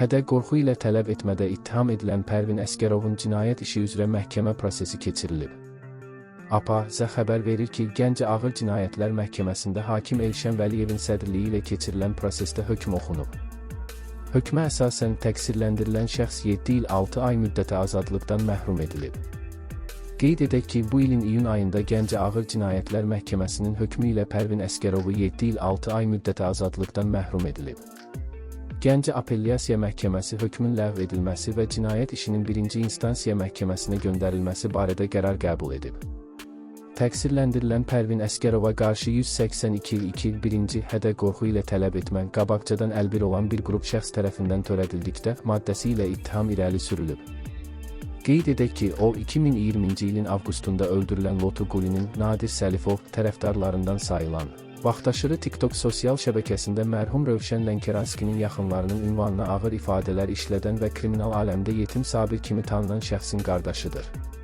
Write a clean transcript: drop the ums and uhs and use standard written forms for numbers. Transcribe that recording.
hədə qorxu ilə tələb etmədə ittiham edilən Pərvin Əsgərovun cinayət işi üzrə məhkəmə prosesi keçirilib. APA-Z xəbər verir ki, Gəncə Ağır Cinayətlər Məhkəməsində hakim Elşən Vəliyevin sədrliyi ilə keçirilən prosesdə hökm oxunub. Hökmə əsasən təqsirləndirilən şəxs 7 il 6 ay müddətə azadlıqdan məhrum edilib. Qeyd edək ki, bu ilin iyun ayında Gəncə Ağır Cinayətlər Məhkəməsinin hökmü ilə Pərvin Əsgərovu 7 il 6 ay müddətə azadlıqdan məhrum edilib. Gəncə Apellyasiya Məhkəməsi hökmün ləğv edilməsi və cinayət işinin birinci instansiya məhkəməsinə göndərilməsi barədə qərar qəbul edib. Təqsirləndirilən Pərvin Əsgərova qarşı 182-2-1-ci hədə qorxu ilə tələb etmə, qabaqcadan əlbir olan bir qrup şəxs tərəfindən törədildikdə maddəsi ilə ittiham irəli sürülüb. Qeyd edək ki, o 2020-ci ilin avqustunda öldürülən Lotu Qulinin Nadir Səlifov tərəfdarlarından sayılan, vaxtaşırı TikTok sosial şəbəkəsində mərhum Rövşən Lənkəranskinin yaxınlarının ünvanına ağır ifadələr işlədən və kriminal aləmdə yetim Sabir kimi tanınan şəxsin qardaşıdır.